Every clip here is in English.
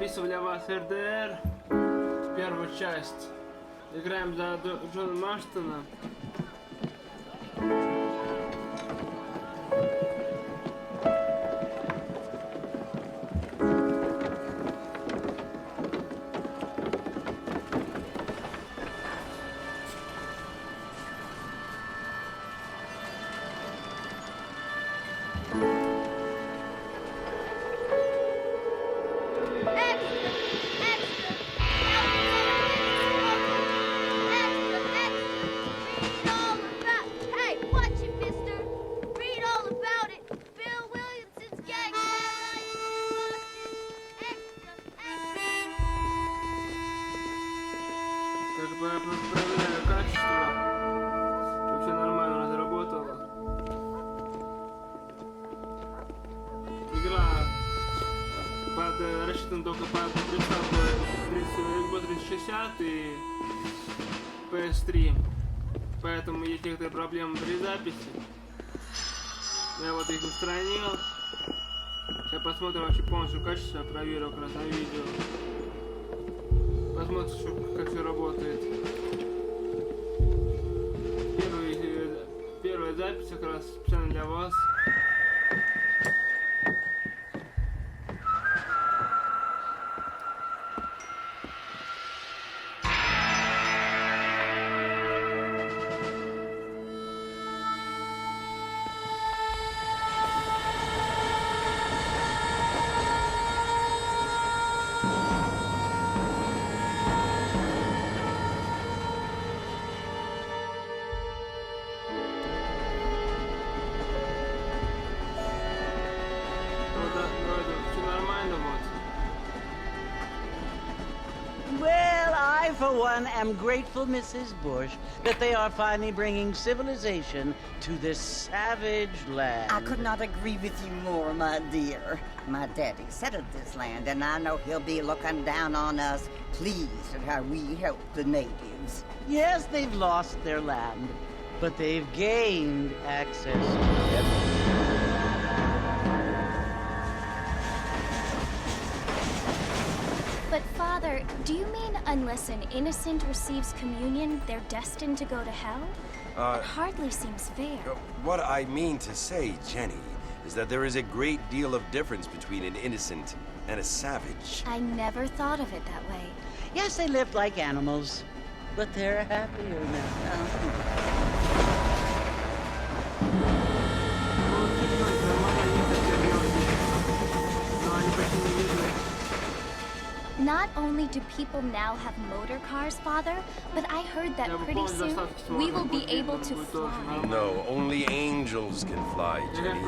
записывал для вас РДР, первую часть. Играем за Джона Марстона. Проверяю качество, чтобы все нормально заработало. Игра рассчитана только под приставку Xbox 360 и PS3, поэтому есть некоторые проблемы при записи. Я вот их устранил. Сейчас посмотрим вообще полностью качество, проверю как раз на видео. Посмотрим, как все работает. Первая запись как раз специально для вас. Well, I, for one, am grateful, Mrs. Bush, that they are finally bringing civilization to this savage land. I could not agree with you more, my dear. My daddy settled this land, and I know he'll be looking down on us, pleased at how we help the natives. Yes, they've lost their land, but they've gained access to everything. But Father, do you mean unless an innocent receives communion, they're destined to go to hell? That hardly seems fair. What I mean to say, Jenny, is that there is a great deal of difference between an innocent and a savage. I never thought of it that way. Yes, they lived like animals, but they're happier now. Not only do people now have motor cars, Father, but I heard that pretty soon we will be able to fly. No, only angels can fly, Jenny.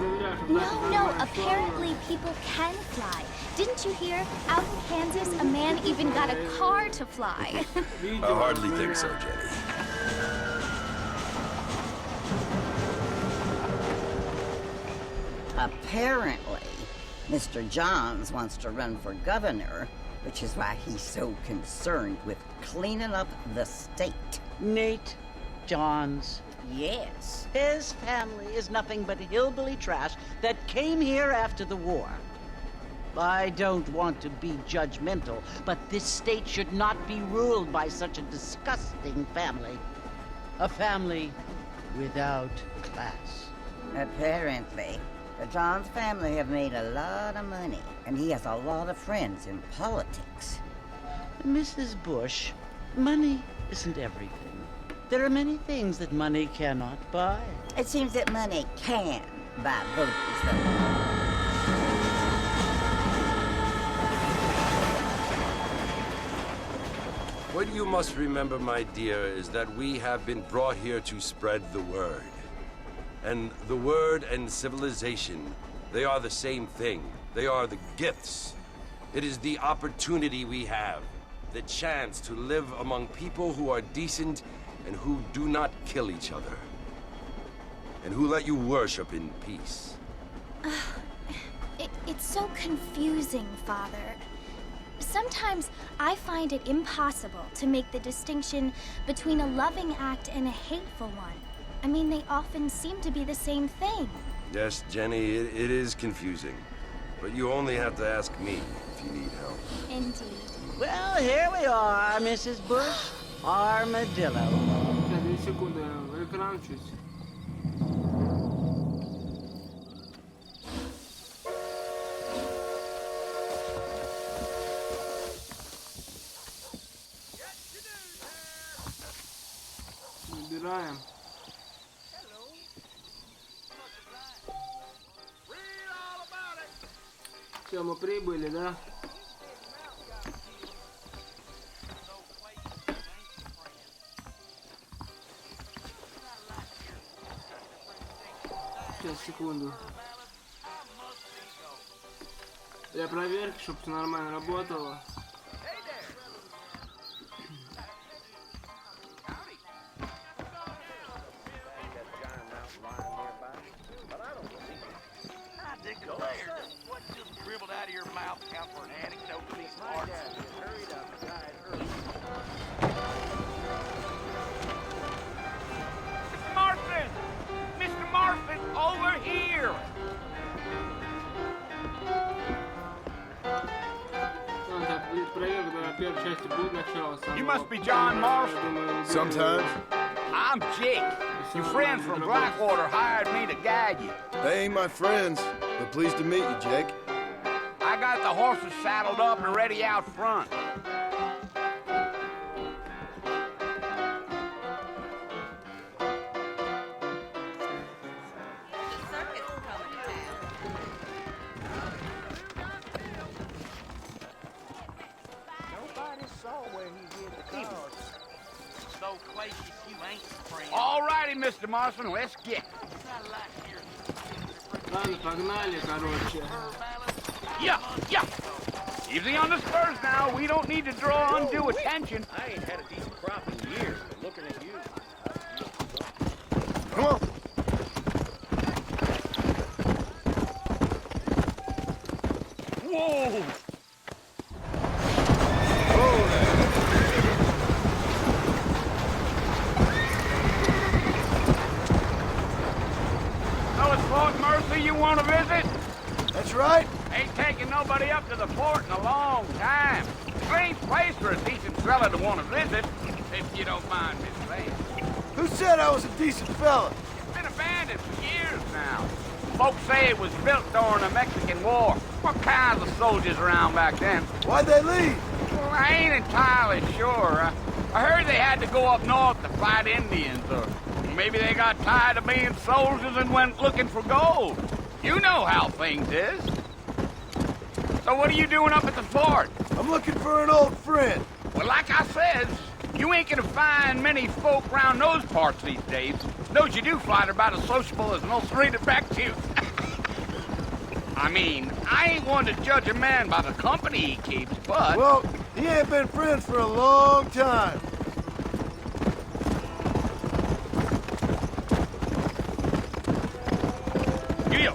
No, apparently people can fly. Didn't you hear? Out in Kansas, a man even got a car to fly. I hardly think so, Jenny. Apparently, Mr. Johns wants to run for governor, which is why he's so concerned with cleaning up the state. Nate Johns. Yes. His family is nothing but hillbilly trash that came here after the war. I don't want to be judgmental, but this state should not be ruled by such a disgusting family. A family without class. Apparently. The Johns family have made a lot of money, and he has a lot of friends in politics. Mrs. Bush, money isn't everything. There are many things that money cannot buy. It seems that money can buy voters, though. What you must remember, my dear, is that we have been brought here to spread the word. And the word and civilization, they are the same thing. They are the gifts. It is the opportunity we have, the chance to live among people who are decent and who do not kill each other, and who let you worship in peace. It's so confusing, Father. Sometimes I find it impossible to make the distinction between a loving act and a hateful one. I mean, they often seem to be the same thing. Yes, Jenny, it is confusing. But you only have to ask me if you need help. Indeed. Well, here we are, Mrs. Bush. Armadillo. Сейчас, 2 секунды, экран чуть. Набираем. Все, мы прибыли, да? Сейчас, секунду. Для проверки, чтобы все нормально работало. Mr. Marston, over here! You must be John Marston. Sometimes. I'm Jake. Your friends from Blackwater hired me to guide you. They ain't my friends, but pleased to meet you, Jake. I got the horses saddled up and ready out front. All righty, Mr. Marston, let's get. Ладно, погнали, короче. Yeah. Easy on the spurs now. We don't need to draw undue attention. I ain't had a decent crop in years, but looking at you. Come on. Whoa! So it's Fort Mercy you want to visit? That's right. Ain't taking nobody up to the fort in a long time. Strange place for a decent fella to want to visit, if you don't mind me saying. Who said I was a decent fella? It's been abandoned for years now. Folks say it was built during the Mexican War. What kinds of soldiers around back then? Why'd they leave? Well, I ain't entirely sure. I heard they had to go up north to fight Indians, or maybe they got tired of being soldiers and went looking for gold. You know how things is. So what are you doing up at the fort? I'm looking for an old friend. Well, like I said, you ain't gonna find many folk around those parts these days. Those you do find are about as sociable as an ulcerated back tooth. I mean, I ain't one to judge a man by the company he keeps, but... Well, he ain't been friends for a long time. You.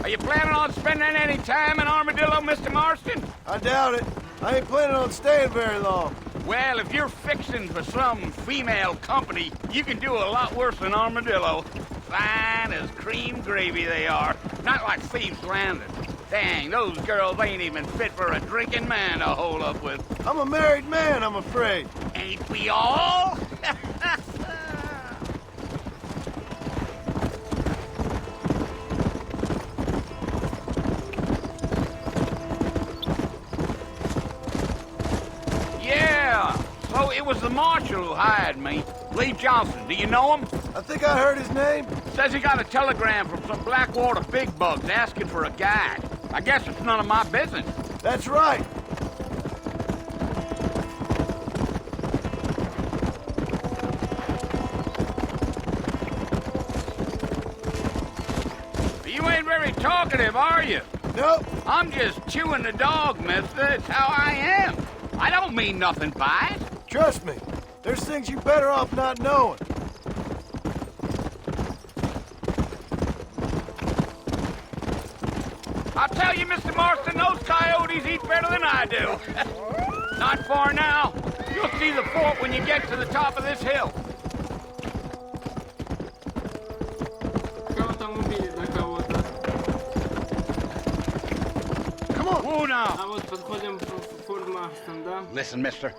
Are you planning on spending any time in Armadillo, Mr. Marston? I doubt it. I ain't planning on staying very long. Well, if you're fixing for some female company, you can do a lot worse than Armadillo. Fine as cream gravy they are. Not like Thieves Landing. Dang, those girls ain't even fit for a drinking man to hole up with. I'm a married man, I'm afraid. Ain't we all? Yeah, so it was the marshal who hired me. Lee Johnson, do you know him? I think I heard his name. Says he got a telegram from some Blackwater big bugs asking for a guide. I guess it's none of my business. That's right. You ain't very talkative, are you? Nope. I'm just chewing the dog, mister. It's how I am. I don't mean nothing by it. Trust me. There's things you better off not knowing. I'll tell you, Mr. Marston, those coyotes eat better than I do. Not far now. You'll see the fort when you get to the top of this hill. Кого там убили, на кого? now. А вот подходим в Форт Марстон, да? Listen, mister.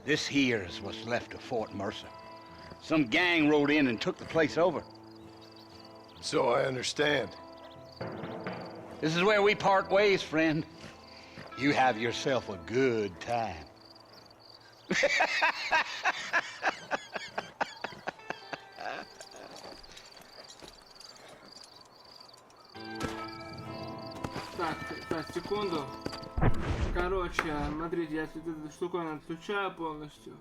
This here is what's left of Fort Mercer. Some gang rode in and took the place over. So I understand. This is where we part ways, friend. You have yourself a good time. Так, секунду. Короче, смотрите, я эту штуковину отключаю полностью.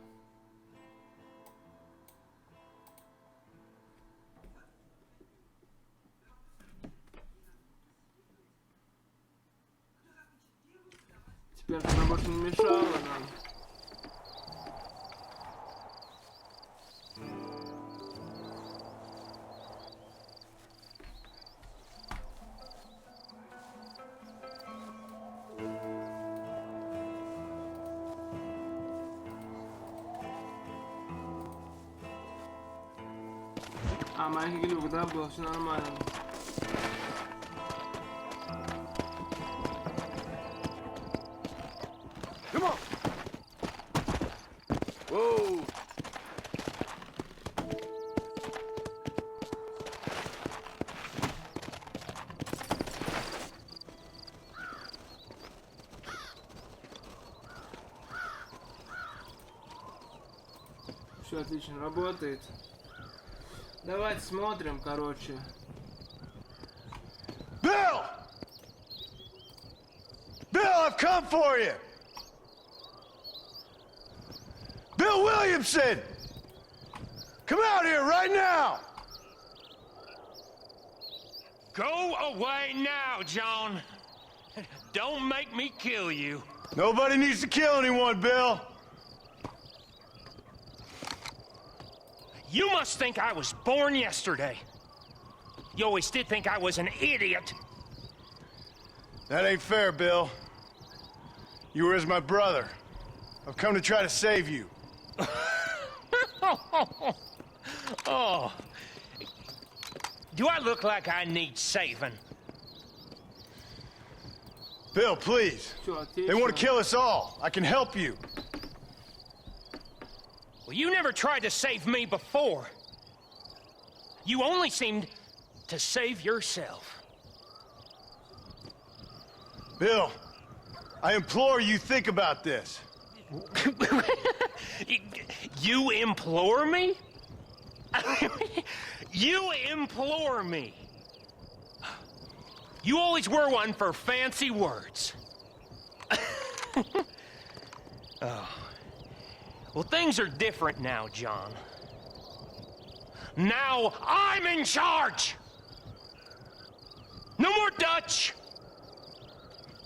Теперь она больше не мешала нам. А, маленький глюк, да, был, все нормально. Come on! Whoa! Все отлично работает. Давайте смотрим, короче. Bill! Bill, I've come for you! Bill Williamson! Come out here right now! Go away now, John. Don't make me kill you. Nobody needs to kill anyone, Bill. You must think I was born yesterday. You always did think I was an idiot. That ain't fair, Bill. You were as my brother. I've come to try to save you. Oh. Do I look like I need saving? Bill, please. They want to kill us all. I can help you. Well, you never tried to save me before. You only seemed to save yourself. Bill, I implore you think about this. You implore me? You implore me? You always were one for fancy words. Oh. Well, things are different now, John. Now I'm in charge! No more Dutch!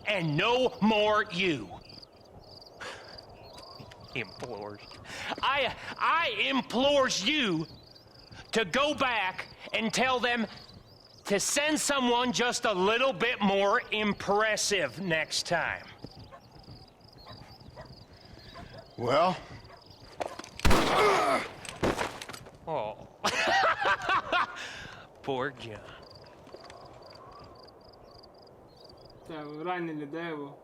And no more you. Implores. I implores you to go back and tell them to send someone just a little bit more impressive next time. Well? Oh. Poor John. Так, ранили, да, его?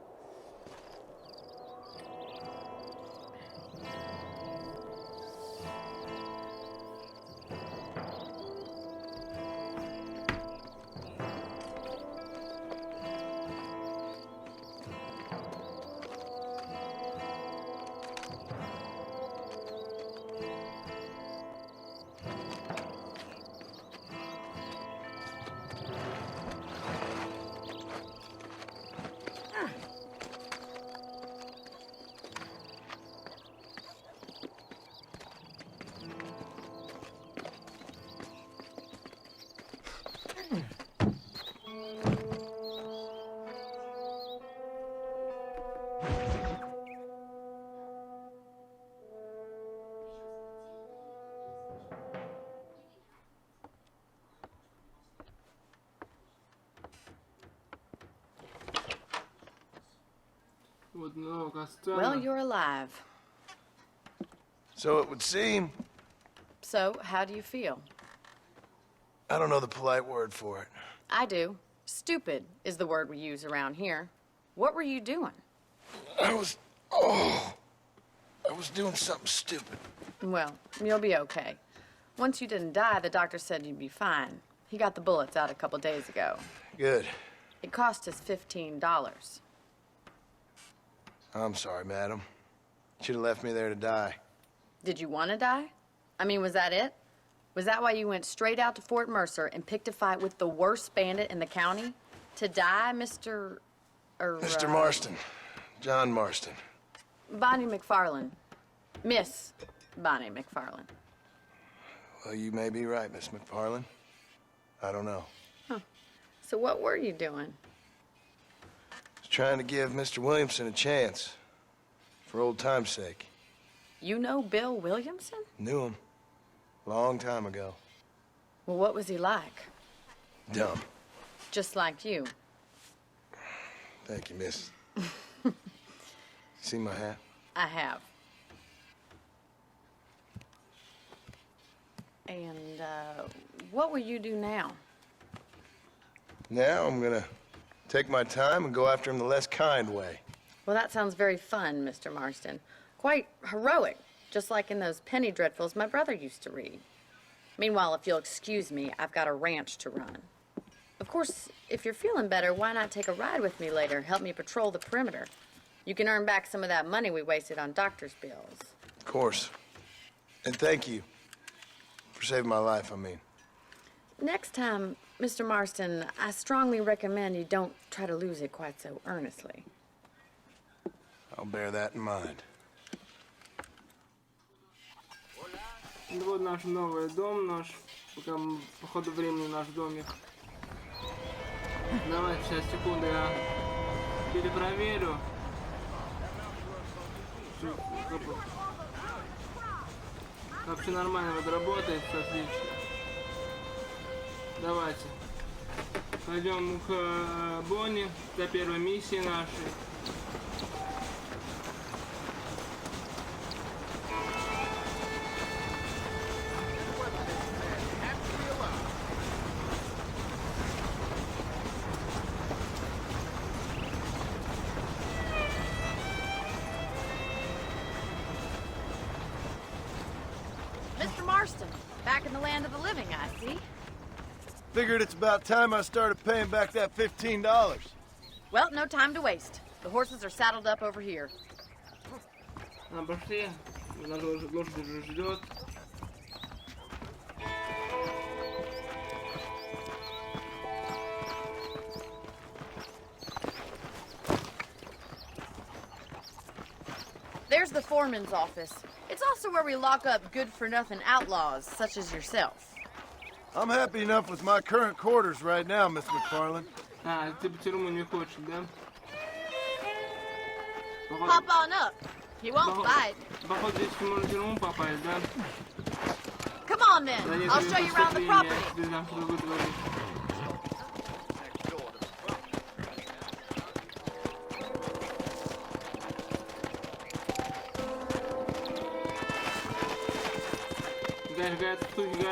Вот, ну, как странно. Well, you're alive. So it would seem. So, how do you feel? I don't know the polite word for it. I do. Stupid is the word we use around here. What were you doing? I was doing something stupid. Well, you'll be okay. Once you didn't die, the doctor said you'd be fine. He got the bullets out a couple days ago. Good. It cost us $15. I'm sorry, madam. Should have left me there to die. Did you want to die? I mean, was that it? Was that why you went straight out to Fort Mercer and picked a fight with the worst bandit in the county? To die, Mr. Mr. Marston. John Marston. Bonnie McFarlane. Miss Bonnie McFarlane. Well, you may be right, Miss McFarlane. I don't know. Huh. So what were you doing? I was trying to give Mr. Williamson a chance. For old time's sake. You know Bill Williamson? Knew him. Long time ago. Well, what was he like? Dumb. Just like you. Thank you, miss. See my hat? I have. And, what will you do now? Now I'm gonna take my time and go after him the less kind way. Well, that sounds very fun, Mr. Marston. Quite heroic, just like in those penny dreadfuls my brother used to read. Meanwhile, if you'll excuse me, I've got a ranch to run. Of course, if you're feeling better, why not take a ride with me later? Help me patrol the perimeter. You can earn back some of that money we wasted on doctor's bills. Of course. And thank you. For saving my life, I mean. Next time, Mr. Marston, I strongly recommend you don't try to lose it quite so earnestly. I'll bear that in mind. Вот наш новый дом, наш, пока по ходу времени наш домик. Давайте, сейчас, секунду, я перепроверю. Вообще нормально вот работает, все отлично. Давайте. Пойдем к Бонни до первой миссии нашей. Mr. Marston, back in the land of the living, I see. Figured it's about time I started paying back that $15. Well, no time to waste. The horses are saddled up over here. Пошли. Лошадь уже ждет. There's the foreman's office. It's also where we lock up good-for-nothing outlaws, such as yourself. I'm happy enough with my current quarters right now, Miss McFarlane. Ты по тюрьму не хочешь, да? Hop on up. He won't bite. Походу, здесь можно в тюрьму попасть, да? Come on, then. I'll show you around the property. Не знаю, что вы говорите.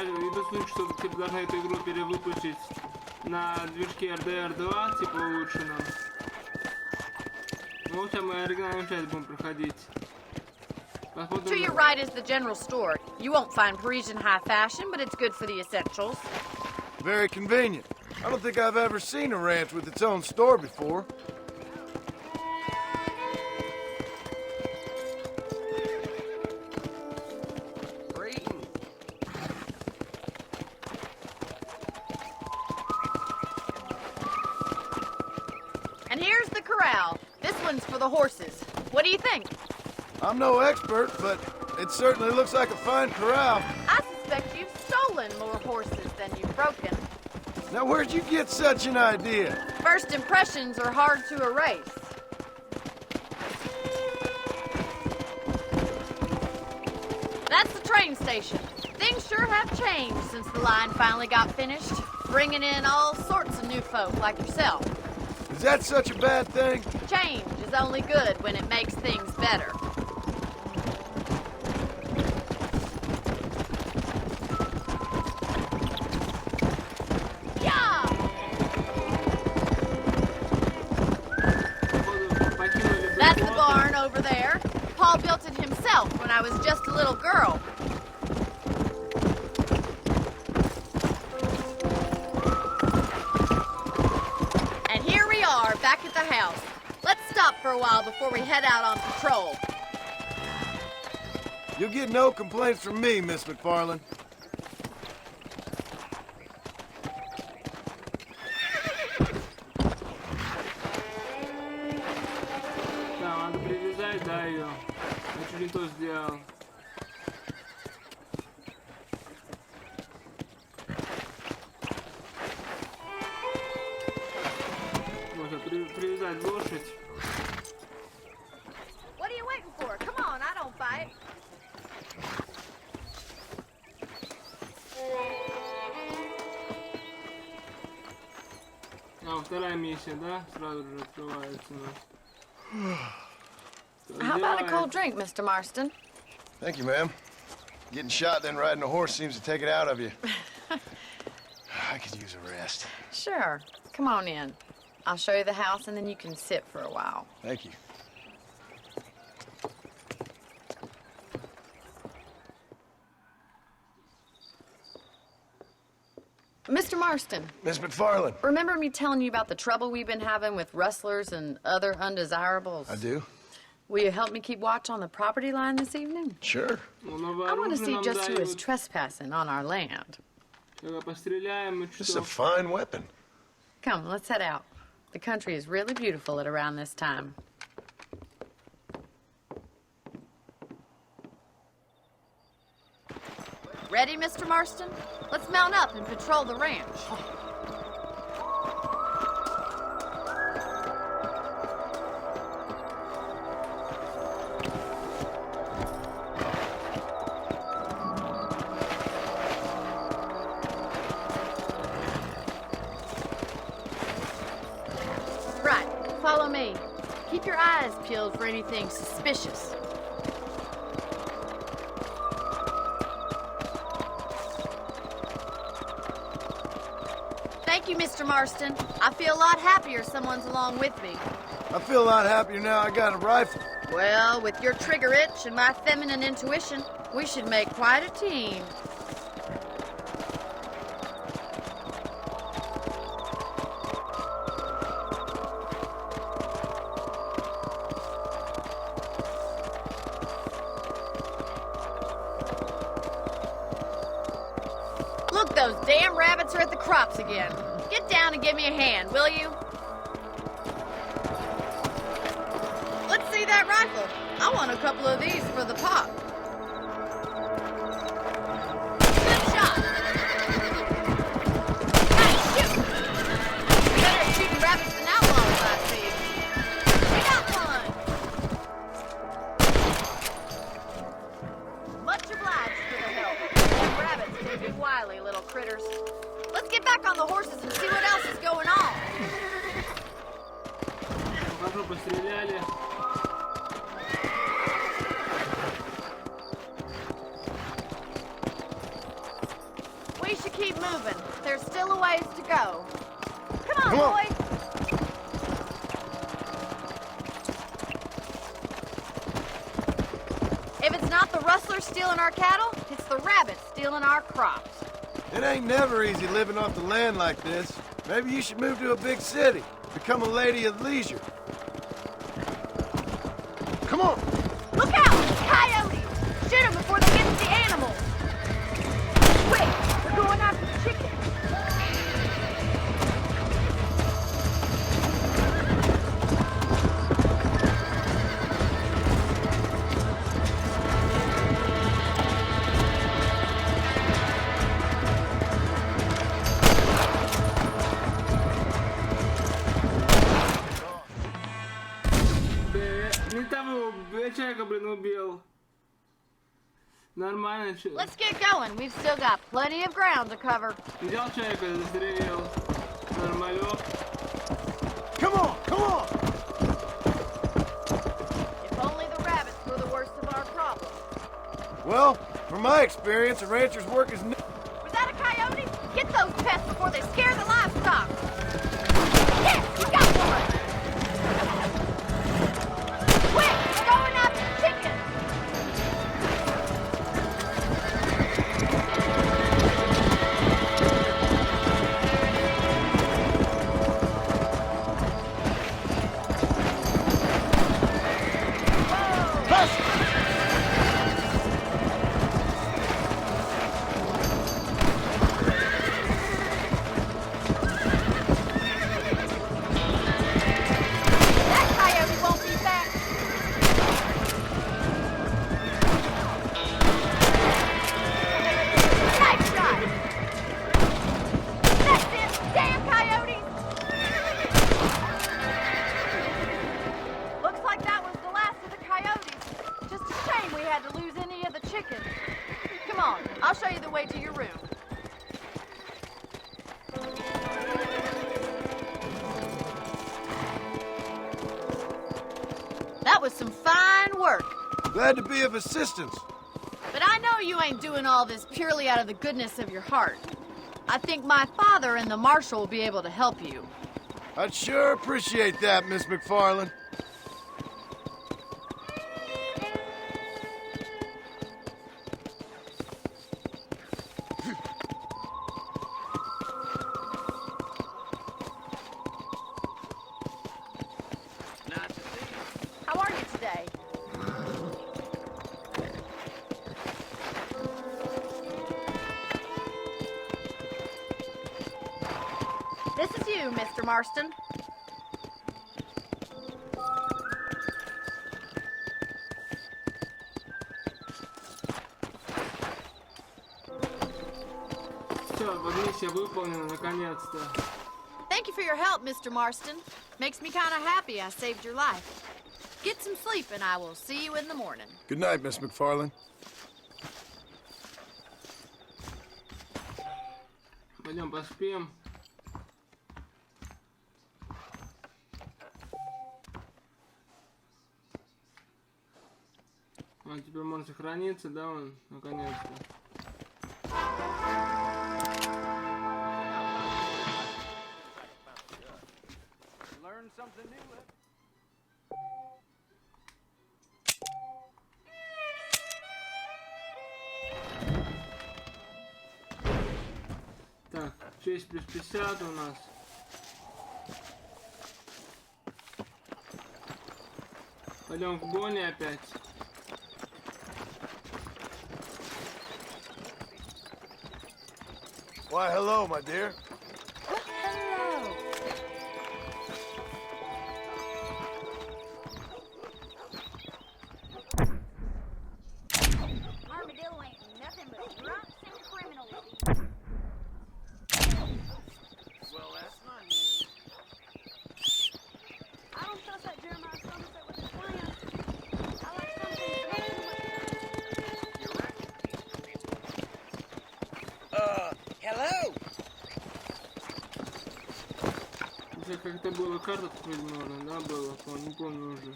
Идут слухи, что типа должны эту игру перевыпустить на движке RDR 2, типа улучшенном. Ну, сейчас мы оригинальную часть будем проходить. To your right is the general store. You won't find Parisian high fashion, but it's good for the essentials. Very convenient. I don't think I've ever seen a ranch with its own store before. And here's the corral. This one's for the horses. What do you think? I'm no expert, but it certainly looks like a fine corral. I suspect you've stolen more horses than you've broken. Now, where'd you get such an idea? First impressions are hard to erase. That's the train station. Things sure have changed since the line finally got finished, bringing in all sorts of new folk like yourself. Is that such a bad thing? Change is only good when it makes things better. over there. Paul built it himself when I was just a little girl. And here we are, back at the house. Let's stop for a while before we head out on patrol. You'll get no complaints from me, Miss McFarland. Да, надо привязать, да, ее. Я чуть не то сделал. Можно привязать лошадь. What are you waiting for? Come on, I don't fight. А, вторая миссия, да? Сразу же открывается у нас. How about a cold drink, Mr. Marston? Thank you, ma'am. Getting shot, then riding a horse seems to take it out of you. I could use a rest. Sure. Come on in. I'll show you the house, and then you can sit for a while. Thank you. Mr. Marston, Miss McFarland. remember me telling you about the trouble we've been having with rustlers and other undesirables? I do? Will you help me keep watch on the property line this evening? Sure. I want to see just who is trespassing on our land. This is a fine weapon. Come, let's head out. The country is really beautiful at around this time. Ready, Mr. Marston? Let's mount up and patrol the ranch. Right, follow me. Keep your eyes peeled for anything suspicious. Thank you, Mr. Marston. I feel a lot happier someone's along with me. I feel a lot happier now I got a rifle. Well, with your trigger itch and my feminine intuition, we should make quite a team. Look, those damn rabbits are at the crops again. Get down and give me a hand, will you? Let's see that rifle. I want a couple of these for the pop. Good shot. Hey, shoot! Better at shooting rabbits than outlaws, I see. We got one. Much obliged for the help. Them rabbits can be wily little critters. Let's get back on the horses and see what else is going on. Хорошо постреляли. We should keep moving. There's still a ways to go. Come on, Come on. boy. If it's not the rustlers stealing our cattle, it's the rabbits stealing our crops. It ain't never easy living off the land like this. Maybe you should move to a big city. Become a lady of leisure. Come on! Look out! Coyotes! Shoot them before they get to the animals. Quick! They're going after the chickens. Не того, человека, блин, убил. Нормально, че. Let's get going. We've still got plenty of ground to cover. Взял человека, застрелил. Нормалек. Come on! Come on! If only the rabbits were the worst of our problems. Well, from my experience, a rancher's work is... Was that a coyote? Get those pests before they scare the livestock. Yes, we got one. Quick, we're going That was some fine work. Glad to be of assistance. But I know you ain't doing all this purely out of the goodness of your heart. I think my father and the marshal will be able to help you. I'd sure appreciate that, Miss McFarland. How are you today? This is you, Mr. Marston. Все, вот миссия выполнена наконец-то. Thank you for your help, Mr. Marston. Makes me kind of happy I saved your life. Get some sleep and I will see you in the morning. Good night, Miss McFarland. Пойдем поспим. Он теперь может сохраниться, да, он, наконец-то. Learn something new. Так, 6 плюс 50 у нас. Пойдем в гоне опять. Why, hello, my dear. Hello. Armadillo ain't nothing but drunks and criminals. Well, that's not news. I don't trust that Jeremiah Somerset with his plans. I like some things better than You reckon? Hello? Уже как-то была карта определенная, да, было? Не помню уже.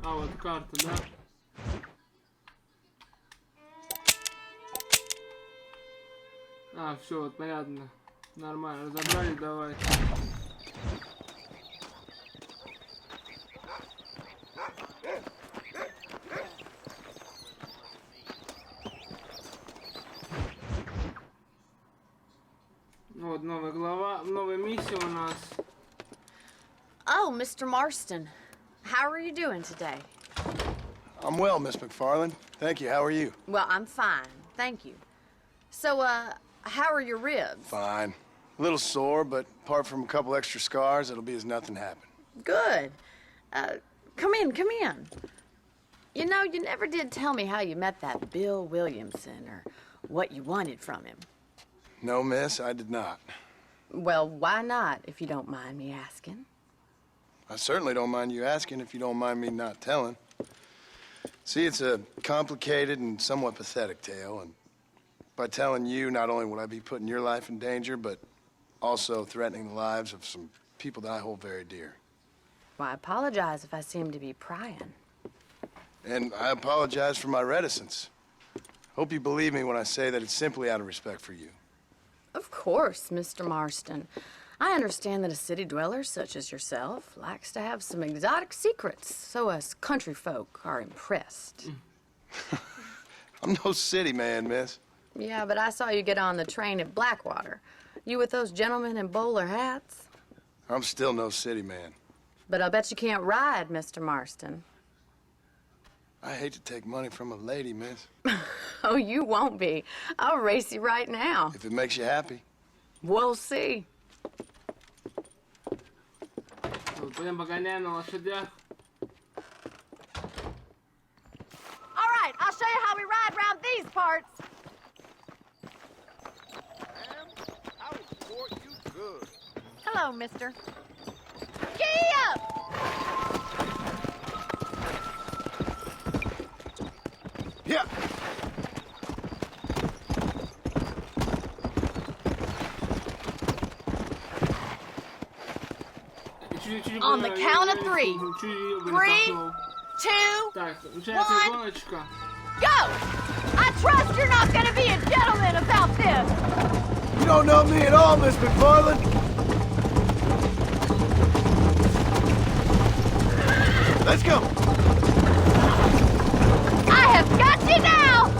А, вот карта, да? А, все, вот понятно. Нормально, разобрали, давай. Вот новая глава, новая миссия у нас. Oh, Mr. Marston. How are you doing today? I'm well, Miss McFarland. Thank you. How are you? Well, I'm fine. Thank you. So, how are your ribs? Fine. A little sore, but apart from a couple extra scars, it'll be as nothing happened. Good. Come in, come in. You know, you never did tell me how you met that Bill Williamson or what you wanted from him. No, miss, I did not. Well, why not, if you don't mind me asking? I certainly don't mind you asking if you don't mind me not telling. See, it's a complicated and somewhat pathetic tale, and by telling you, not only would I be putting your life in danger, but also threatening the lives of some people that I hold very dear. Well, I apologize if I seem to be prying. And I apologize for my reticence. Hope you believe me when I say that it's simply out of respect for you. Of course, Mr. Marston. I understand that a city dweller such as yourself likes to have some exotic secrets, so us country folk are impressed. I'm no city man, miss. Yeah, but I saw you get on the train at Blackwater. You with those gentlemen in bowler hats? I'm still no city man. But I'll bet you can't ride, Mr. Marston. I hate to take money from a lady, miss. Oh, you won't be. I'll race you right now. If it makes you happy. We'll see. Пойдем погоняем на лошадях. All right, I'll show you how we ride around these parts. Ma'am, I will support you good. Hello, mister. Giddy up! Yeah. Чуть On the count of 3. 3, 2, Так, начинается гоночка. go! I trust you're not gonna be a gentleman about this! You don't know me at all, Miss McFarland. Let's go. I have got you now!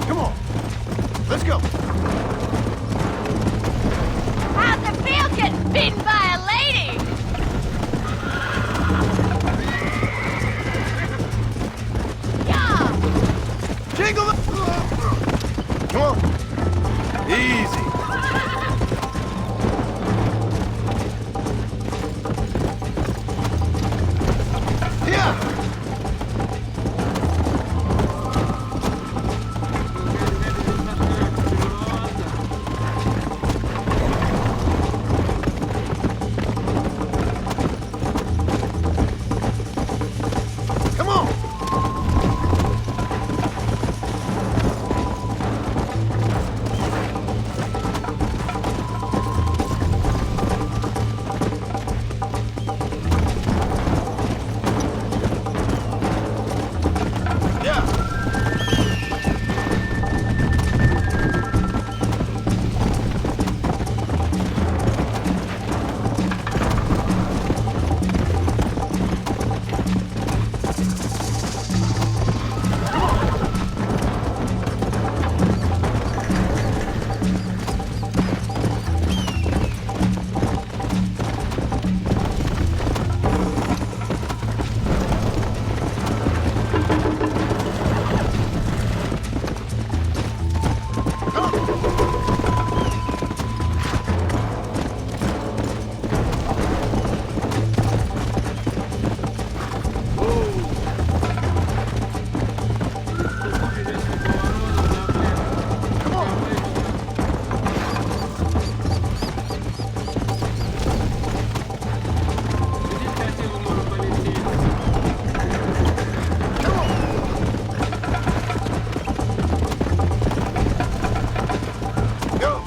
Come on. Let's go. How's it feel getting beaten by a lady? Yeah! Jingle the... Come on. Easy. Yeah. Come on. Yeah. Go.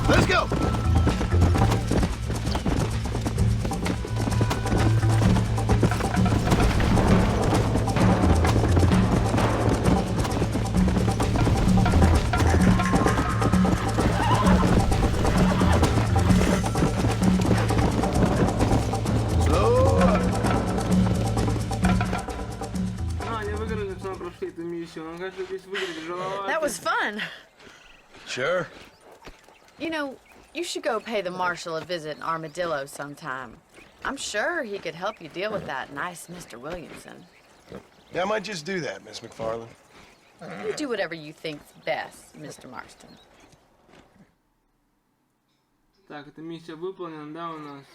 Let's go. Slow up. А, они выиграли, что прошли эту миссию. Он, конечно, здесь выиграли, жаловаться. That was fun. Sure. You know, you should go pay the marshal a visit in Armadillo sometime. I'm sure he could help you deal with that nice Mr. Williamson. Yeah, I might just do that, Miss McFarland. You do whatever you think's best, Mr. Marston. Так, эта миссия выполнена, да, у нас?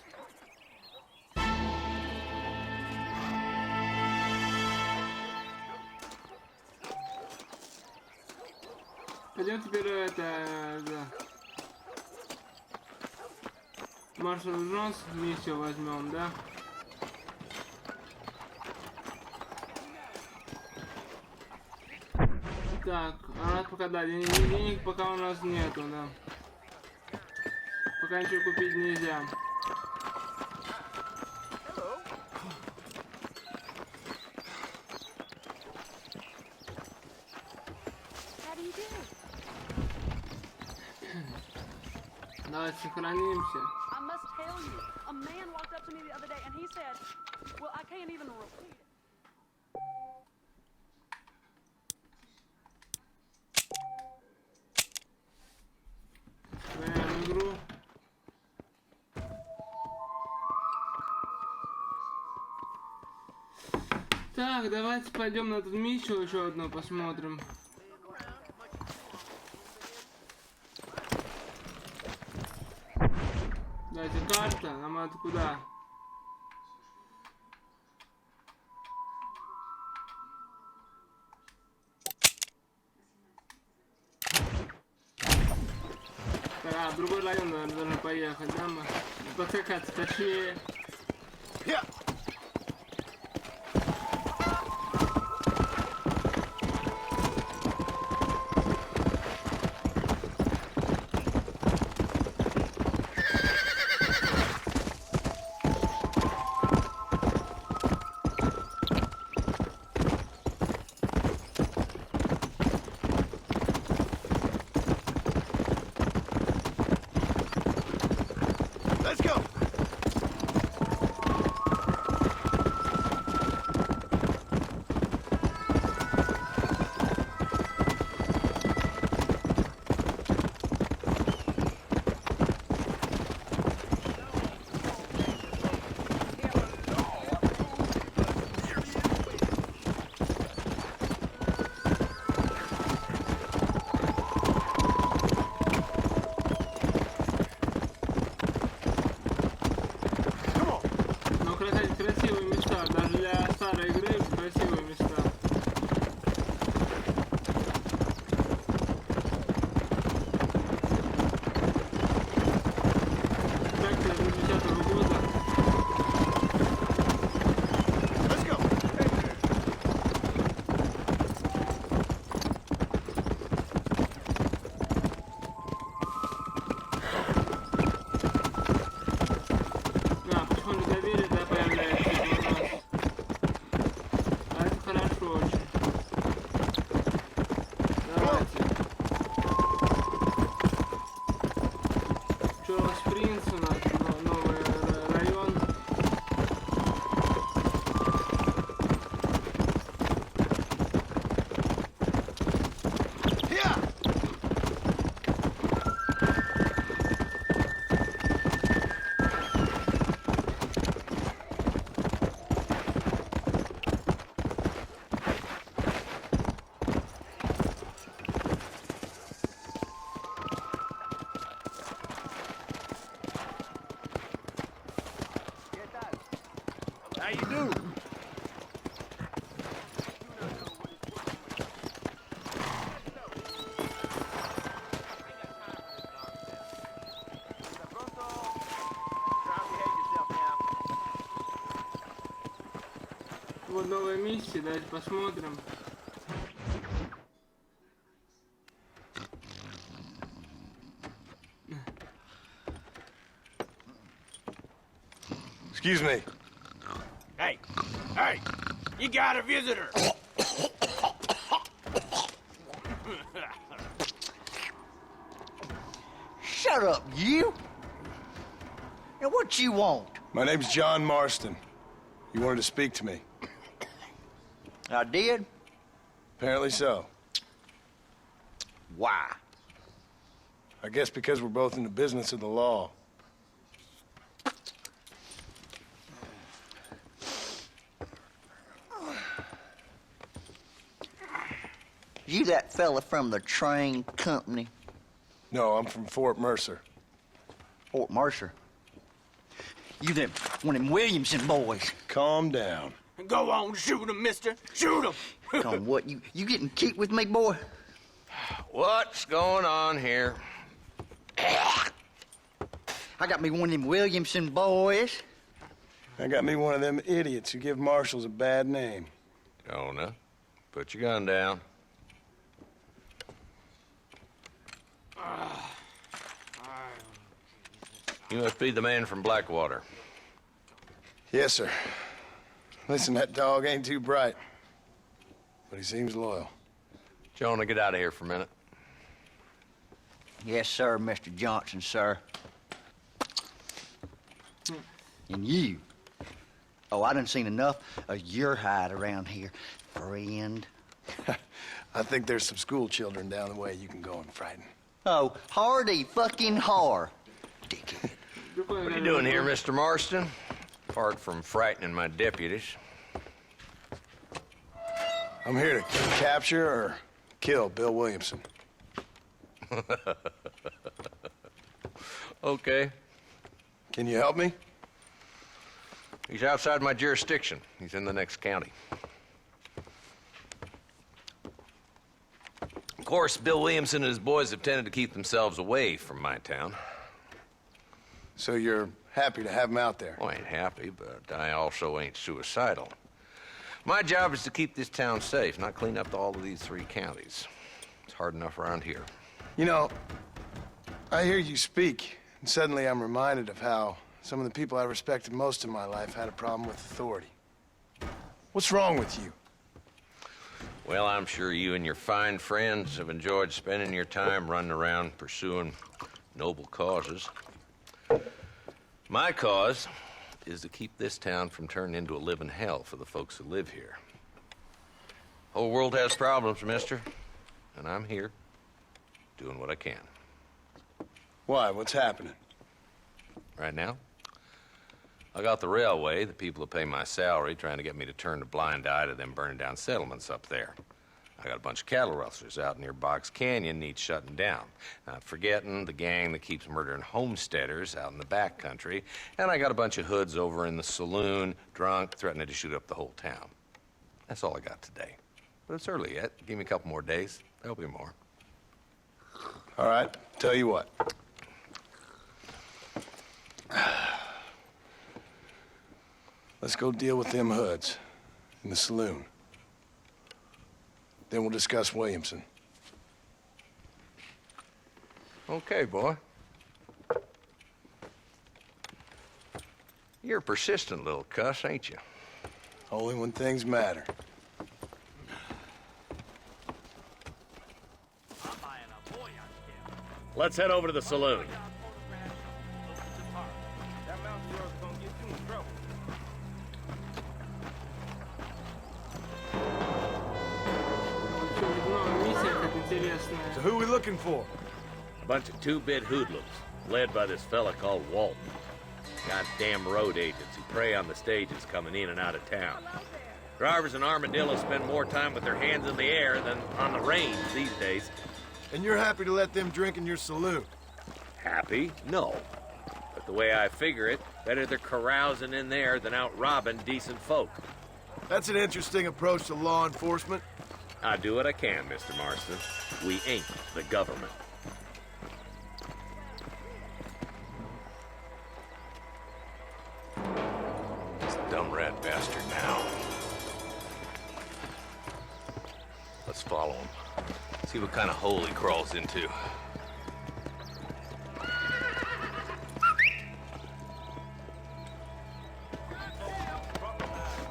Пойдем теперь это, да. Маршал Джонс миссию возьмем, да? Так, а у нас пока, да, денег пока у нас нету, да. Пока ничего купить нельзя. Давайте сохранимся. I must tell you, a man walked up to me the other day and he said, well, I can't even repeat it. Сохраняем игру. Так, давайте пойдем на эту миссию еще одну посмотрим. Дайте карта, нам это куда? в другой район, наверное, должны поехать, да, мы? Подскакаться точнее. Let's go. Но красивые места, даже для старой игры красивые места. Так, 2010 года. Let's go. Да, потихоньку доверие, да, появляется у нас. А это хорошо очень. Давайте. Чёрный принц у нас, новый район. Yeah. How you do? Вот новая миссия, давайте посмотрим. Excuse me. Hey, hey, you got a visitor. Shut up, you! Now what you want? My name's John Marston. You wanted to speak to me. I did? Apparently so. Why? I guess because we're both in the business of the law. You that fella from the train company? No, I'm from Fort Mercer. Fort Mercer? You them one of them Williamson boys? Calm down. Go on, shoot him, mister. Shoot him. Come on, what, you getting kicked with me, boy? What's going on here? I got me one of them Williamson boys. I got me one of them idiots who give marshals a bad name. Jonah, put your gun down. You must be the man from Blackwater. Yes, sir. Listen, that dog ain't too bright, but he seems loyal. Jonah, get out of here for a minute. Yes, sir, Mr. Johnson, sir. And you. Oh, I done seen enough of your hide around here, friend. I think there's some school children down the way you can go and frighten. Oh, hardy fucking har. Dickhead. What are you doing here, Mr. Marston? Apart from frightening my deputies. I'm here to capture or kill Bill Williamson. Okay. Can you help me? He's outside my jurisdiction. He's in the next county. course, Bill Williamson and his boys have tended to keep themselves away from my town. So you're happy to have him out there? Well, I ain't happy, but I also ain't suicidal. My job is to keep this town safe, not clean up all of these 3 counties. It's hard enough around here. You know, I hear you speak, and suddenly I'm reminded of how some of the people I respected most in my life had a problem with authority. What's wrong with you? Well, I'm sure you and your fine friends have enjoyed spending your time running around pursuing noble causes. My cause is to keep this town from turning into a living hell for the folks who live here. Whole world has problems, mister, and I'm here doing what I can. Why? What's happening? Right now, I got the railway, the people who pay my salary, trying to get me to turn a blind eye to them burning down settlements up there. I got a bunch of cattle rustlers out near Box Canyon needs shutting down. Not forgetting the gang that keeps murdering homesteaders out in the back country. And I got a bunch of hoods over in the saloon, drunk, threatening to shoot up the whole town. That's all I got today. But it's early yet. Give me a couple more days. There'll be more. All right, tell you what. Let's go deal with them hoods in the saloon. Then we'll discuss Williamson. Okay, boy. You're a persistent little cuss, ain't you? Only when things matter. Let's head over to the saloon. So who are we looking for? A bunch of 2-bit hoodlums, led by this fella called Walton. Goddamn road agents who prey on the stages coming in and out of town. Drivers in Armadillo spend more time with their hands in the air than on the range these days. And you're happy to let them drink in your saloon? Happy? No. But the way I figure it, better they're carousing in there than out robbing decent folk. That's an interesting approach to law enforcement. I do what I can, Mr. Marston. We ain't the government. This dumb rat bastard now. Let's follow him. See what kind of hole he crawls into.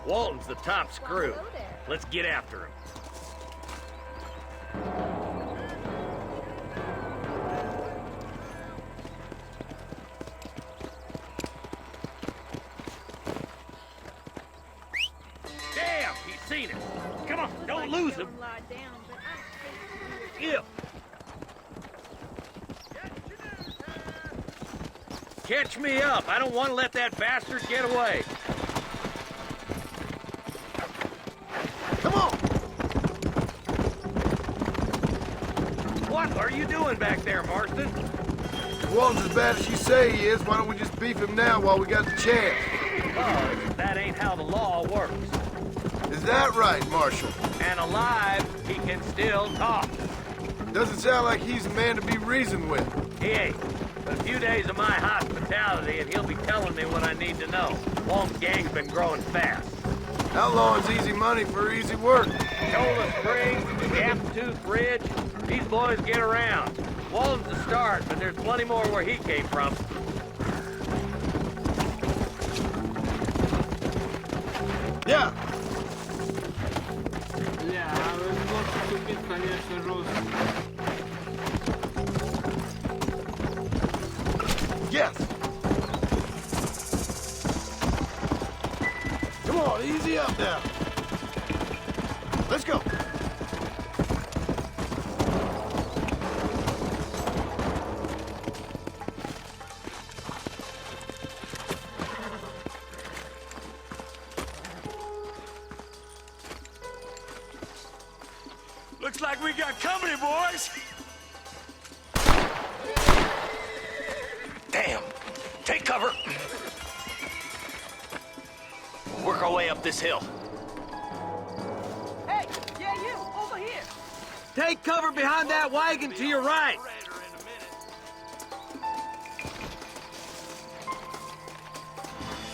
Walton's the top screw. Let's get after him. Damn, he's seen it. Come on, don't lose him. Yeah. Catch me up. I don't want to let that bastard get away. Come on! What are you doing back there, Marston? If Walton's as bad as you say he is, why don't we just beef him now while we got the chance? Oh, that ain't how the law works. Is that right, Marshal? And alive, he can still talk. Doesn't sound like he's a man to be reasoned with. He ain't. But a few days of my hospitality, and he'll be telling me what I need to know. Walton's gang's been growing fast. Outlawing's easy money for easy work. Shoulder Springs, Gap-Tooth Ridge, these boys get around. Walton's the start, but there's plenty more where he came from. Yeah. Yes. Come on, easy up now. Let's go. Looks like we got company, boys. Damn! Take cover! Work our way up this hill. Hey, yeah, you, over here. Take cover behind that wagon to your right.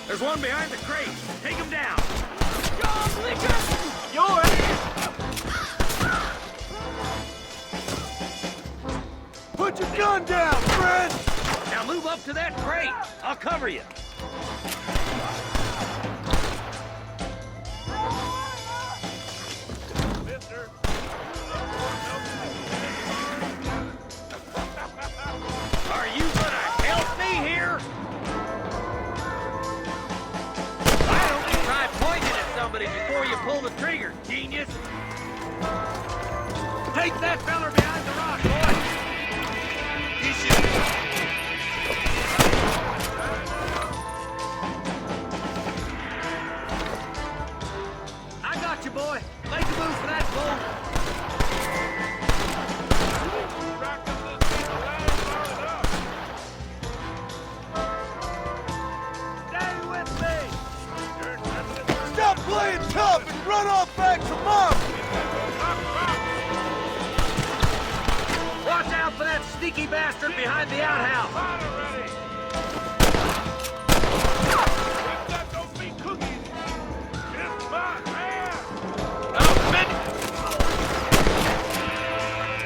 There's one behind the crate. Take him down. Your Put your gun down, friend! Now move up to that crate. I'll cover you. Are you gonna help me here? Why don't you try pointing at somebody before you pull the trigger, genius? Take that feller behind the rock, boy! You shoot! I got you, boy. Make a move for that bull. Stay with me! Stop playing tough and run off back to Mom! Watch out for that sneaky bastard behind the outhouse!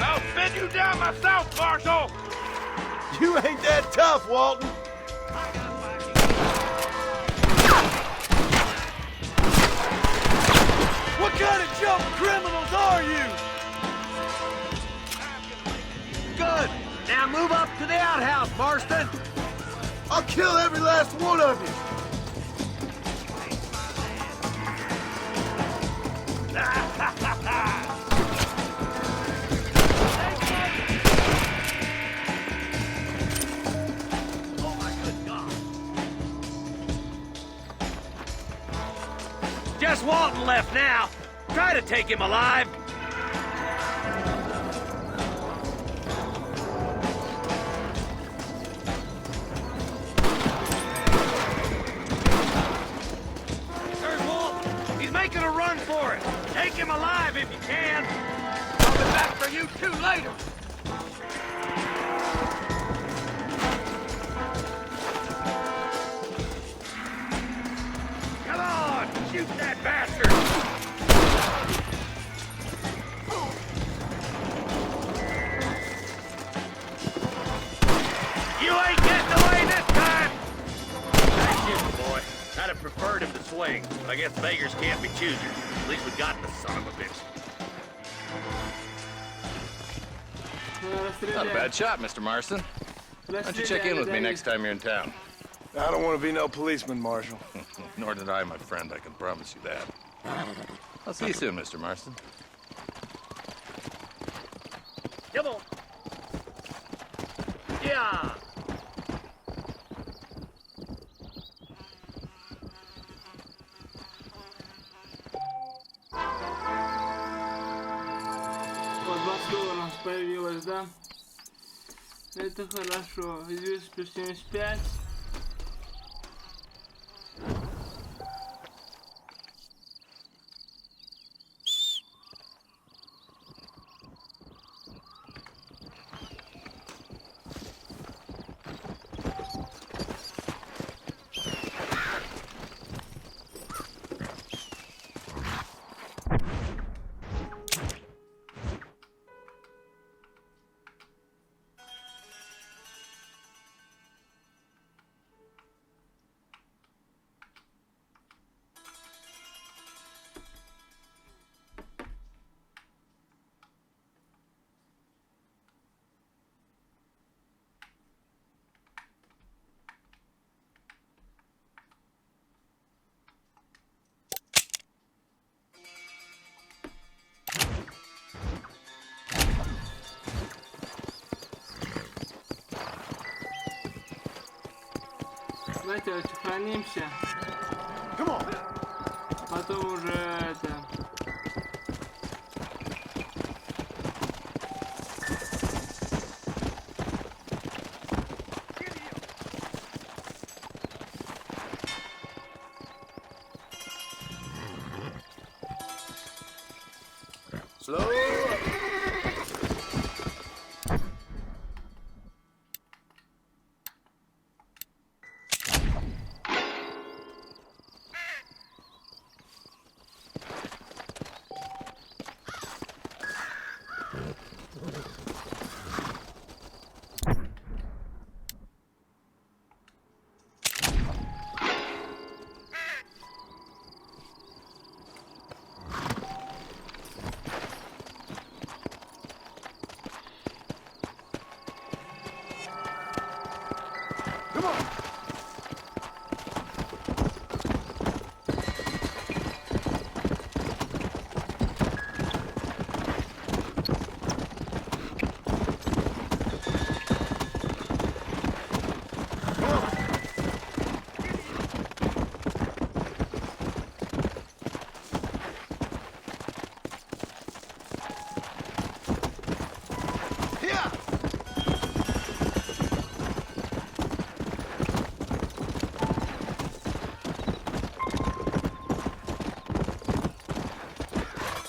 I'll spin you down myself, Marshal! You ain't that tough, Walton. What kind of jump criminals are you? Good! Now move up to the outhouse, Marston! I'll kill every last one of you. Oh my good God! Just Walton left now. Try to take him alive. There's Walton. He's making a run for it. Take him alive if you can. I'll be back for you two later. Come on, shoot that bastard. You ain't getting away this time! Nice shooting, boy. I'd have preferred him to swing, but I guess beggars can't be choosers. At least we got the son of a bitch. Not a bad shot, Mr. Marston. Why don't you check in with me next time you're in town? I don't want to be no policeman, Marshal. Nor did I, my friend. I can promise you that. I'll see you soon, Mr. Marston. Come on. Yeah. Вот 2 слова у нас появилось, да? Это хорошо. Известно плюс 75. Давайте сохранимся. Потом уже это... Slow up.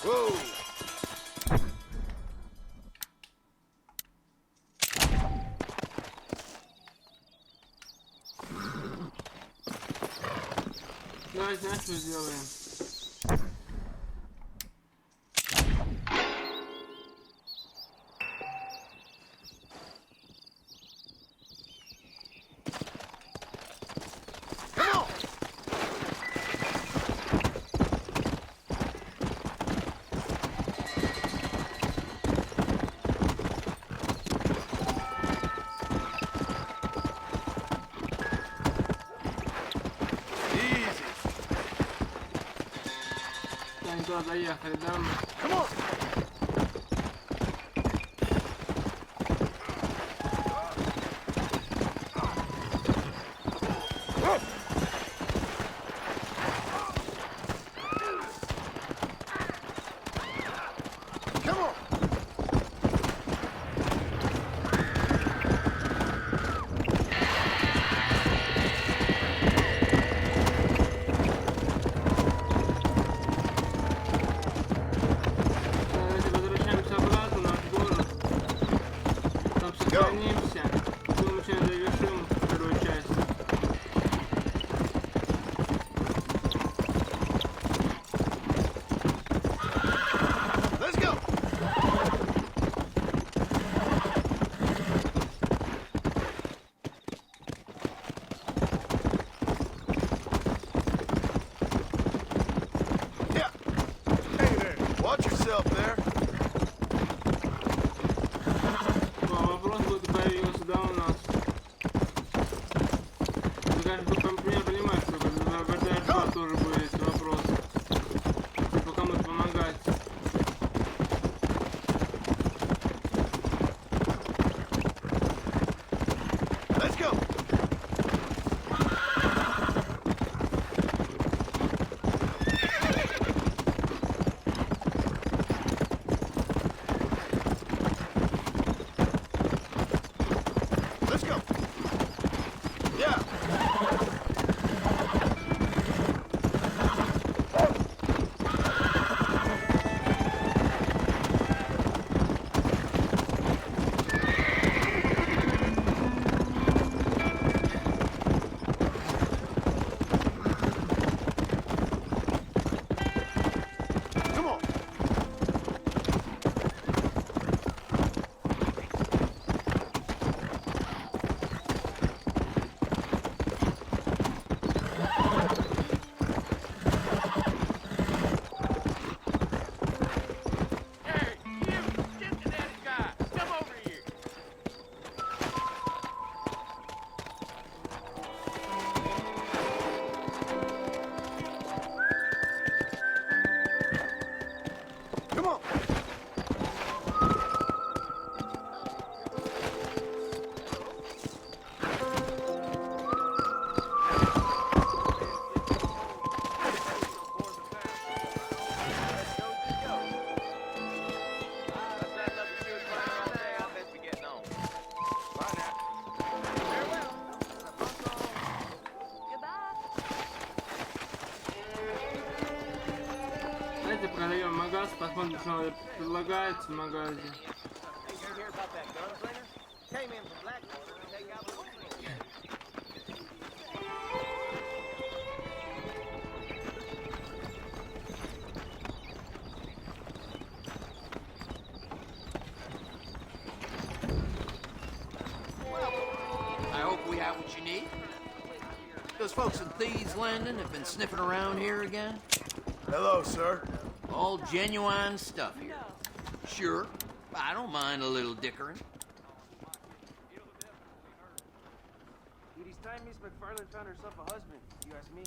Whoa! Давайте, знаешь, что сделаем? Туда доехали, да? Watch yourself there. Вопрос будет появился, да, у нас. Вы, конечно, я понимаю, что в РДР тоже будет вопрос. Типа кому-то помогать. Let's go. Давайте продаем магаз, посмотрим, что предлагается в магазе. I hope we have what you need. Those folks in Thieves Landing have been sniffing around here again. Hello, sir. All genuine stuff here. Sure, I don't mind a little dickering. It is time Miss McFarlane found herself a husband, if you ask me.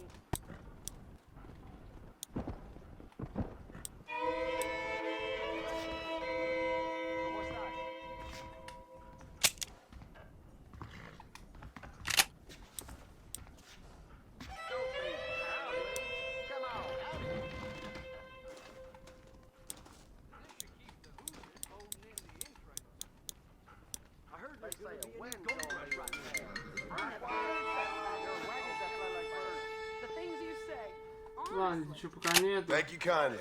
Ладно, ничего пока нет. Thank you kindly.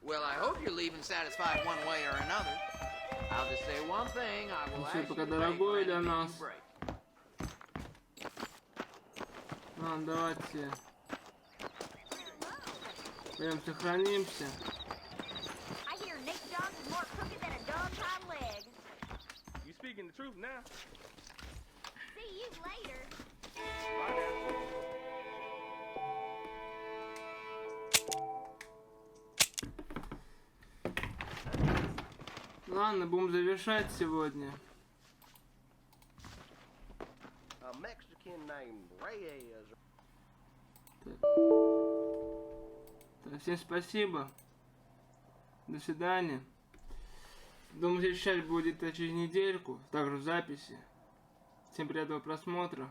Well, I hope you're leaving satisfied one way or another. I'll just say one thing. I will ask you пока to pay дорогой for для anything нас. you break. Давайте. Прям сохранимся. I hear Nick Johnson's more crooked than a dog's hind leg. You speaking the truth now. See you later. Ладно, будем завершать сегодня. A Mexican named Reyes. Так, всем спасибо. До свидания. Думаю, следующая часть будет через недельку, также в записи. Всем приятного просмотра.